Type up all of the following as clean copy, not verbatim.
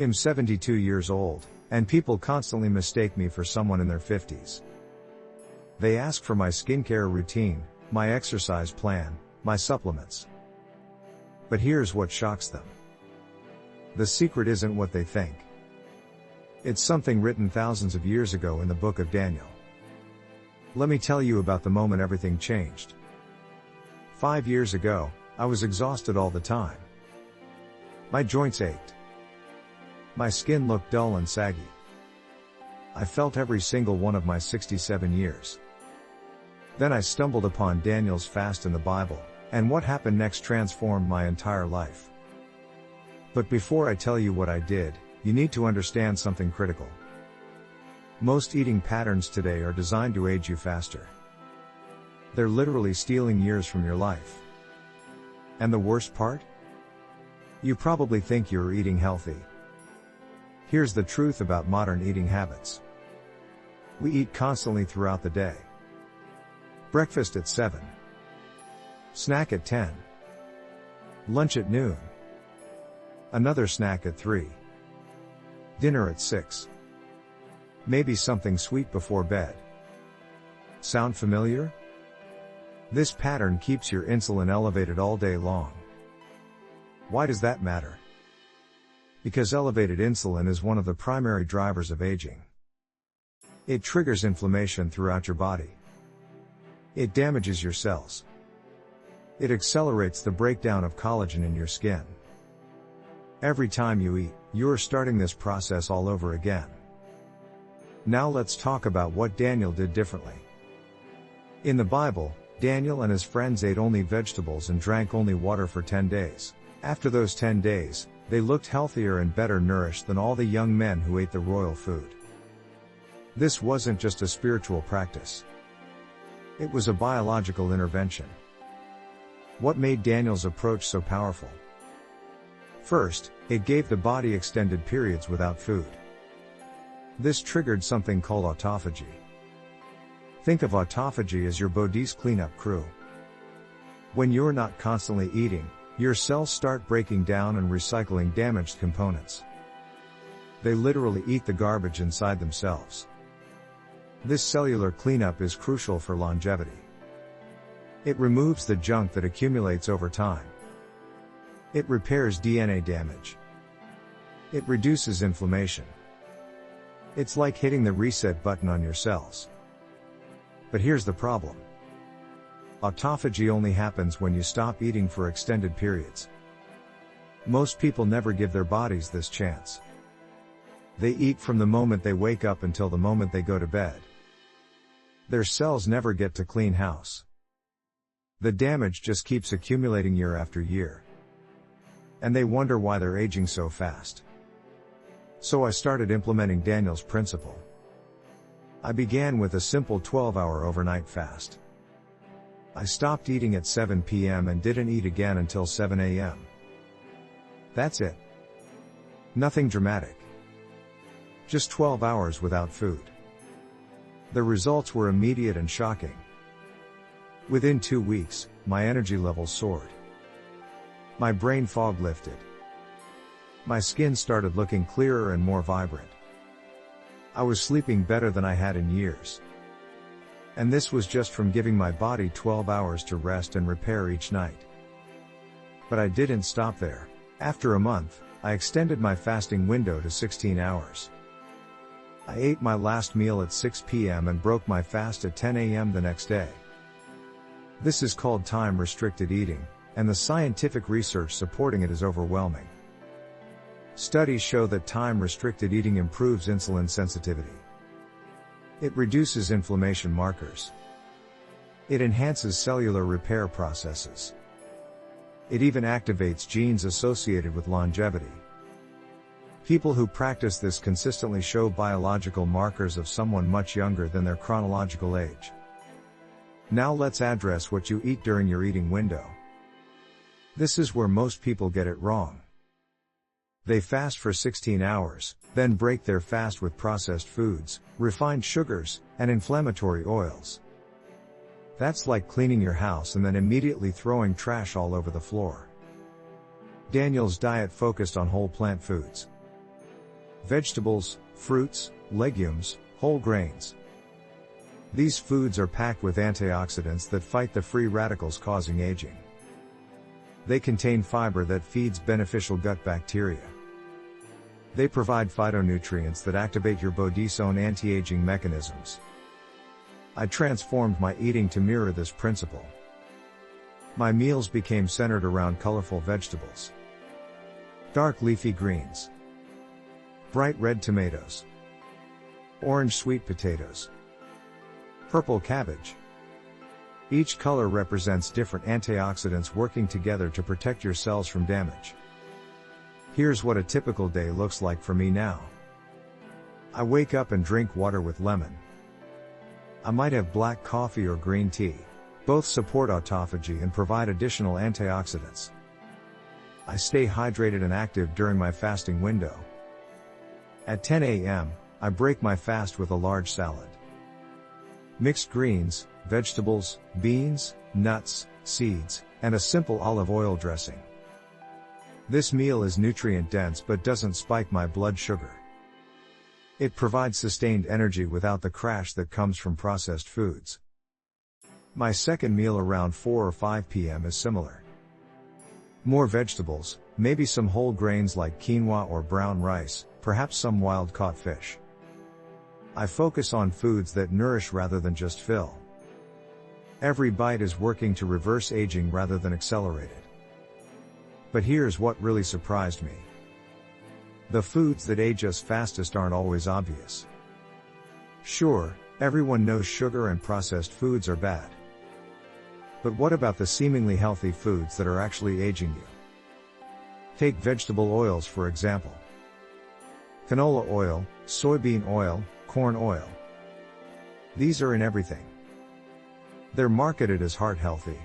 I'm 72 years old, and people constantly mistake me for someone in their 50s. They ask for my skincare routine, my exercise plan, my supplements. But here's what shocks them. The secret isn't what they think. It's something written thousands of years ago in the book of Daniel. Let me tell you about the moment everything changed. 5 years ago, I was exhausted all the time. My joints ached. My skin looked dull and saggy. I felt every single one of my 67 years. Then I stumbled upon Daniel's fast in the Bible, and what happened next transformed my entire life. But before I tell you what I did, you need to understand something critical. Most eating patterns today are designed to age you faster. They're literally stealing years from your life. And the worst part? You probably think you're eating healthy. Here's the truth about modern eating habits. We eat constantly throughout the day. Breakfast at 7. Snack at 10. Lunch at noon. Another snack at 3. Dinner at 6. Maybe something sweet before bed. Sound familiar? This pattern keeps your insulin elevated all day long. Why does that matter? Because elevated insulin is one of the primary drivers of aging. It triggers inflammation throughout your body. It damages your cells. It accelerates the breakdown of collagen in your skin. Every time you eat, you're starting this process all over again. Now let's talk about what Daniel did differently. In the Bible, Daniel and his friends ate only vegetables and drank only water for 10 days. After those 10 days, they looked healthier and better nourished than all the young men who ate the royal food. This wasn't just a spiritual practice. It was a biological intervention. What made Daniel's approach so powerful? First, it gave the body extended periods without food. This triggered something called autophagy. Think of autophagy as your body's cleanup crew. When you're not constantly eating, your cells start breaking down and recycling damaged components. They literally eat the garbage inside themselves. This cellular cleanup is crucial for longevity. It removes the junk that accumulates over time. It repairs DNA damage. It reduces inflammation. It's like hitting the reset button on your cells. But here's the problem. Autophagy only happens when you stop eating for extended periods. Most people never give their bodies this chance. They eat from the moment they wake up until the moment they go to bed. Their cells never get to clean house. The damage just keeps accumulating year after year. And they wonder why they're aging so fast. So I started implementing Daniel's principle. I began with a simple 12-hour overnight fast. I stopped eating at 7 p.m. and didn't eat again until 7 a.m. That's it. Nothing dramatic. Just 12 hours without food. The results were immediate and shocking. Within 2 weeks, my energy levels soared. My brain fog lifted. My skin started looking clearer and more vibrant. I was sleeping better than I had in years. And this was just from giving my body 12 hours to rest and repair each night. But I didn't stop there. After a month, I extended my fasting window to 16 hours. I ate my last meal at 6 p.m. and broke my fast at 10 a.m. the next day. This is called time-restricted eating, and the scientific research supporting it is overwhelming. Studies show that time-restricted eating improves insulin sensitivity. It reduces inflammation markers. It enhances cellular repair processes. It even activates genes associated with longevity. People who practice this consistently show biological markers of someone much younger than their chronological age. Now let's address what you eat during your eating window. This is where most people get it wrong. They fast for 16 hours, then break their fast with processed foods, refined sugars, and inflammatory oils. That's like cleaning your house and then immediately throwing trash all over the floor. Daniel's diet focused on whole plant foods. vegetables, fruits, legumes, whole grains. These foods are packed with antioxidants that fight the free radicals causing aging. They contain fiber that feeds beneficial gut bacteria. They provide phytonutrients that activate your body's own anti-aging mechanisms. I transformed my eating to mirror this principle. My meals became centered around colorful vegetables. Dark leafy greens. Bright red tomatoes. Orange sweet potatoes. Purple cabbage. Each color represents different antioxidants working together to protect your cells from damage. Here's what a typical day looks like for me now. I wake up and drink water with lemon. I might have black coffee or green tea. Both support autophagy and provide additional antioxidants. I stay hydrated and active during my fasting window. At 10 a.m., I break my fast with a large salad. Mixed greens, vegetables, beans, nuts, seeds, and a simple olive oil dressing. This meal is nutrient-dense but doesn't spike my blood sugar. It provides sustained energy without the crash that comes from processed foods. My second meal around 4 or 5 p.m. is similar. More vegetables, maybe some whole grains like quinoa or brown rice, perhaps some wild-caught fish. I focus on foods that nourish rather than just fill. Every bite is working to reverse aging rather than accelerate it. But here's what really surprised me. The foods that age us fastest aren't always obvious. Sure, everyone knows sugar and processed foods are bad. But what about the seemingly healthy foods that are actually aging you? Take vegetable oils for example. Canola oil, soybean oil, corn oil. These are in everything. They're marketed as heart healthy.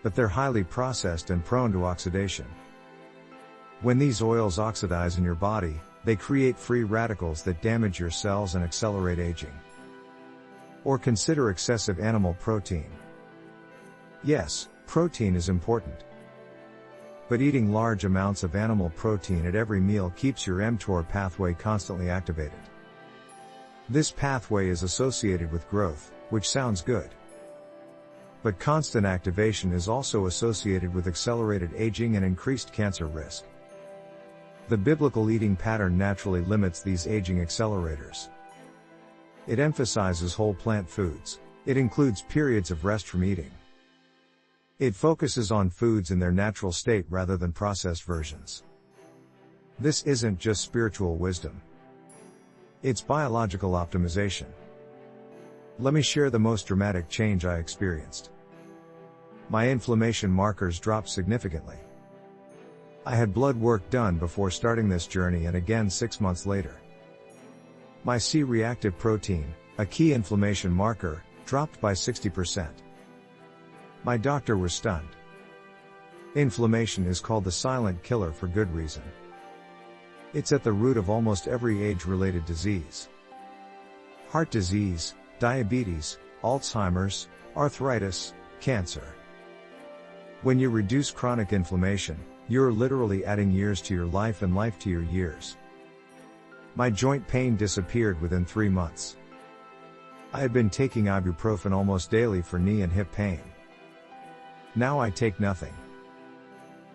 But they're highly processed and prone to oxidation. When these oils oxidize in your body, they create free radicals that damage your cells and accelerate aging. Or consider excessive animal protein. Yes, protein is important. But eating large amounts of animal protein at every meal keeps your mTOR pathway constantly activated. This pathway is associated with growth, which sounds good. But constant activation is also associated with accelerated aging and increased cancer risk. The biblical eating pattern naturally limits these aging accelerators. It emphasizes whole plant foods. It includes periods of rest from eating. It focuses on foods in their natural state rather than processed versions. This isn't just spiritual wisdom. It's biological optimization. Let me share the most dramatic change I experienced. My inflammation markers dropped significantly. I had blood work done before starting this journey and again 6 months later. My C-reactive protein, a key inflammation marker, dropped by 60%. My doctor was stunned. Inflammation is called the silent killer for good reason. It's at the root of almost every age-related disease. Heart disease, diabetes, Alzheimer's, arthritis, cancer. When you reduce chronic inflammation, you're literally adding years to your life and life to your years. My joint pain disappeared within 3 months. I had been taking ibuprofen almost daily for knee and hip pain. Now I take nothing.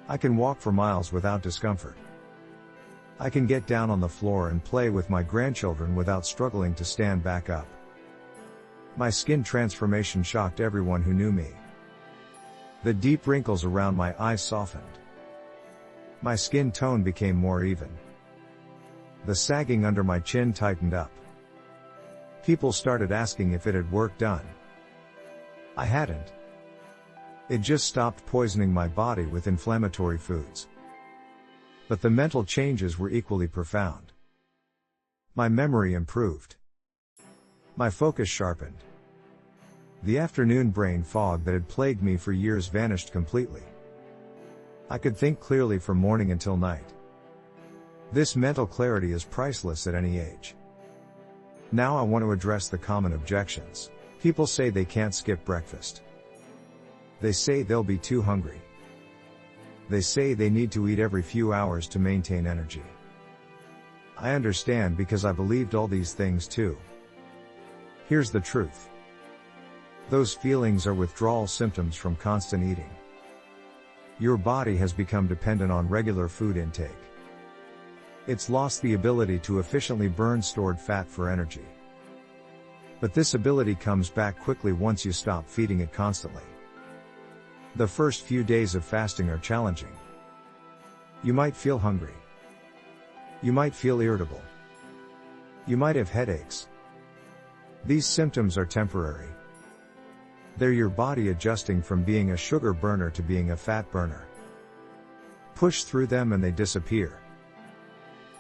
I can walk for miles without discomfort. I can get down on the floor and play with my grandchildren without struggling to stand back up. My skin transformation shocked everyone who knew me. The deep wrinkles around my eyes softened. My skin tone became more even. The sagging under my chin tightened up. People started asking if it had work done. I hadn't. It just stopped poisoning my body with inflammatory foods. But the mental changes were equally profound. My memory improved. My focus sharpened. The afternoon brain fog that had plagued me for years vanished completely. I could think clearly from morning until night. This mental clarity is priceless at any age. Now I want to address the common objections. People say they can't skip breakfast. They say they'll be too hungry. They say they need to eat every few hours to maintain energy. I understand because I believed all these things too. Here's the truth. Those feelings are withdrawal symptoms from constant eating. Your body has become dependent on regular food intake. It's lost the ability to efficiently burn stored fat for energy. But this ability comes back quickly once you stop feeding it constantly. The first few days of fasting are challenging. You might feel hungry. You might feel irritable. You might have headaches. These symptoms are temporary. They're your body adjusting from being a sugar burner to being a fat burner. Push through them and they disappear.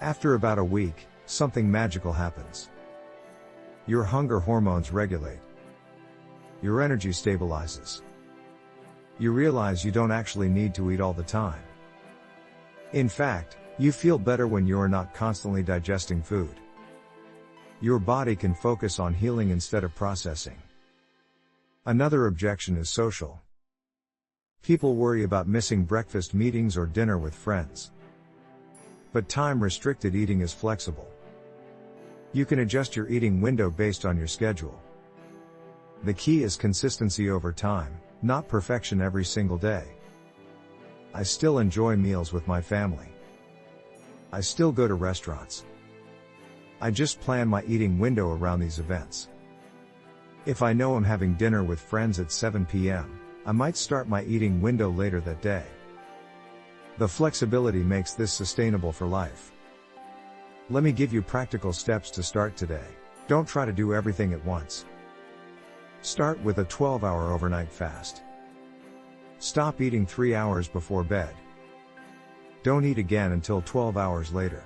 After about a week, something magical happens. Your hunger hormones regulate. Your energy stabilizes. You realize you don't actually need to eat all the time. In fact, you feel better when you're not constantly digesting food. Your body can focus on healing instead of processing. Another objection is social. People worry about missing breakfast meetings or dinner with friends. But time-restricted eating is flexible. You can adjust your eating window based on your schedule. The key is consistency over time, not perfection every single day. I still enjoy meals with my family. I still go to restaurants. I just plan my eating window around these events. If I know I'm having dinner with friends at 7 p.m., I might start my eating window later that day. The flexibility makes this sustainable for life. Let me give you practical steps to start today. Don't try to do everything at once. Start with a 12-hour overnight fast. Stop eating 3 hours before bed. Don't eat again until 12 hours later.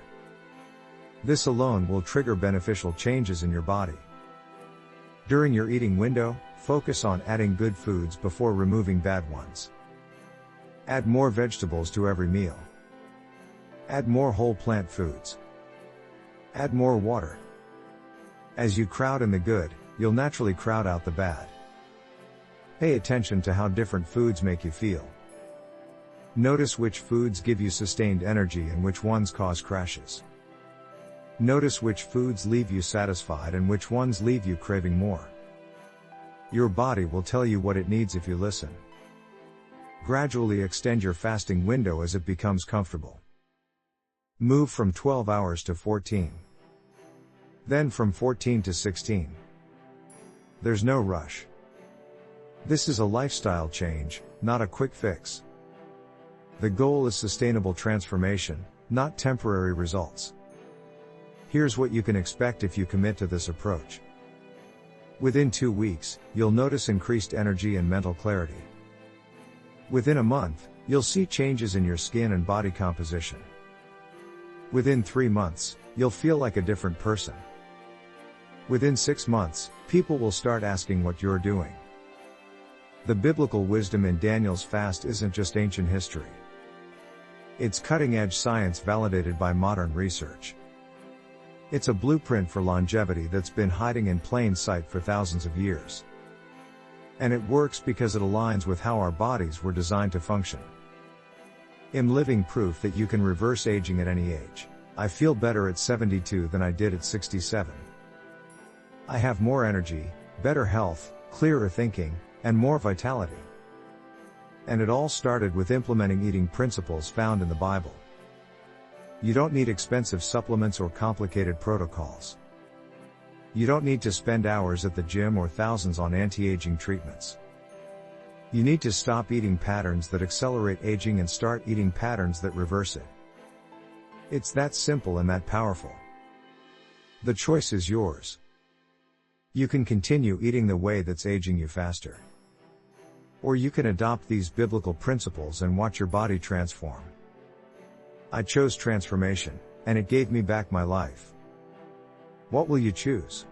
This alone will trigger beneficial changes in your body. During your eating window, focus on adding good foods before removing bad ones. Add more vegetables to every meal. Add more whole plant foods. Add more water. As you crowd in the good, you'll naturally crowd out the bad. Pay attention to how different foods make you feel. Notice which foods give you sustained energy and which ones cause crashes. Notice which foods leave you satisfied and which ones leave you craving more. Your body will tell you what it needs if you listen. Gradually extend your fasting window as it becomes comfortable. Move from 12 hours to 14. Then from 14 to 16. There's no rush. This is a lifestyle change, not a quick fix. The goal is sustainable transformation, not temporary results. Here's what you can expect if you commit to this approach. Within 2 weeks, you'll notice increased energy and mental clarity. Within a month, you'll see changes in your skin and body composition. Within 3 months, you'll feel like a different person. Within 6 months, people will start asking what you're doing. The biblical wisdom in Daniel's fast isn't just ancient history. It's cutting-edge science validated by modern research. It's a blueprint for longevity that's been hiding in plain sight for thousands of years. And it works because it aligns with how our bodies were designed to function. I'm living proof that you can reverse aging at any age. I feel better at 72 than I did at 67. I have more energy, better health, clearer thinking, and more vitality. And it all started with implementing eating principles found in the Bible. You don't need expensive supplements or complicated protocols. You don't need to spend hours at the gym or thousands on anti-aging treatments. You need to stop eating patterns that accelerate aging and start eating patterns that reverse it. It's that simple and that powerful. The choice is yours. You can continue eating the way that's aging you faster. Or you can adopt these biblical principles and watch your body transform. I chose transformation, and it gave me back my life. What will you choose?